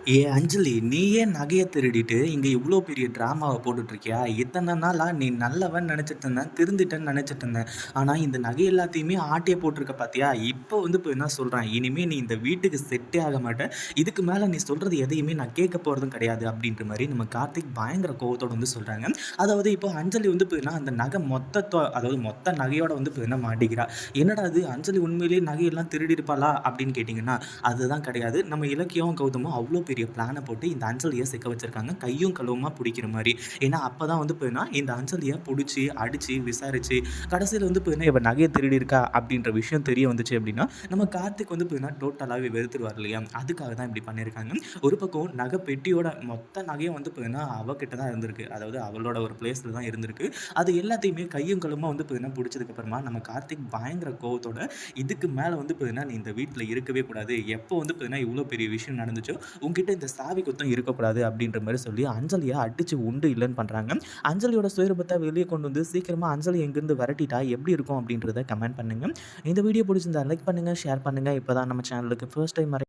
அஞ்சலி, நீ ஏன் நகைய திருடிட்டு இங்க இவ்ளோ பெரிய ட்ராமாவ போட்டுட்ருக்கியா? இத்தன நாளா நீ நல்லவன்னு நெனச்சிட்டு இருந்தேன், திருந்திட்டேன்னு நெனச்சிட்டு இருந்தேன். ஆனா இந்த நகை எல்லாத்தையுமே ஆட்டயே போட்டுருக்க பாத்தியா? இப்போ வந்து இப்ப என்ன சொல்றான், இனிமே நீ இந்த வீட்டுக்கு செட்டே ஆக மாட்ட. இதுக்கு மேல நீ சொல்றது எதையுமே நான் கேட்க போறதும் கிடையாது அப்டின்ற மாரி நம்ம கார்த்திக் பயங்கர கோவத்தோட வந்து சொல்றாங்க. அதாவது இப்போ அஞ்சலி வந்து இப்ப அந்த நகை அதாவது மொத்த நகையோட வந்து இப்ப மாட்டிக்கிறா. என்னடா இது அஞ்சலி உண்மையிலேயே நகையெல்லாம் திருடியிருப்பாளா? அப்டின்னு கேட்டீங்கன்னா, அதுதான் கிடையாது. நம்ம இலக்கியாவும் கௌதமும் அவ்ளோ பெரிய பிளான போட்டு இந்த அஞ்சலிய சிக்க வச்சிருக்காங்க. கையும் களவுமா புடிக்கிற மாரி. ஏன்னா, அப்பதான் வந்து பார்த்தீங்கன்னா, இந்த அஞ்சலிய புடிச்சு, அடிச்சு, விசாரிச்சு, கடைசியில வந்து பார்த்தீங்கன்னா, இவ நகைய திருடியிருக்கா அப்படின்ற விஷயம் தெரிய வந்துச்சு அப்படின்னா, நம்ம கார்த்திக் வந்து பார்த்தீங்கன்னா, டோட்டலாவே வெறுத்துருவார் இல்லையா? அதுக்காக தான் இப்படி பண்ணியிருக்காங்க. ஒரு பக்கம் நகை பெட்டியோட மொத்த நகையும் வந்து பார்த்தீங்கன்னா, அவ கிட்ட தான் இருந்திருக்கு. அதாவது அவளோட ஒரு பிளேஸ்ல தான் இருந்திருக்கு. அது எல்லாத்தையுமே கையும் களவுமா வந்து பார்த்தீங்கன்னா, புடிச்சதுக்கு அப்புறமா நம்ம கார்த்திக் பயங்கர கோவத்தோட, இதுக்கு மேல வந்து பார்த்தீங்கன்னா, நீ இந்த வீட்ல இருக்கவே கூடாது. எப்போ வந்து பார்த்தீங்கன்னா, இவ்ளோ பெரிய விஷயம் நடந்துச்சோ, உன்கிட்ட இந்த சாவி குத்தம் இருக்கக்கூடாது அப்படின்ற மாரி சொல்லி அஞ்சலிய அடிச்சு உண்டு இல்லன்னு பண்றாங்க. அஞ்சலியோட சுயரூபத்த வெளிய கொண்டு வந்து சீக்கிரமா அஞ்சலிய இங்கிருந்து விரட்டிட்டா எப்படி இருக்கும் அப்படின்றத கமெண்ட் பண்ணுங்க. இந்த வீடியோ புடிச்சிருந்தா லைக் பண்ணுங்க, ஷேர் பண்ணுங்க. இப்பதான் நம்ம சேனலுக்கு ஃபர்ஸ்ட் டைம்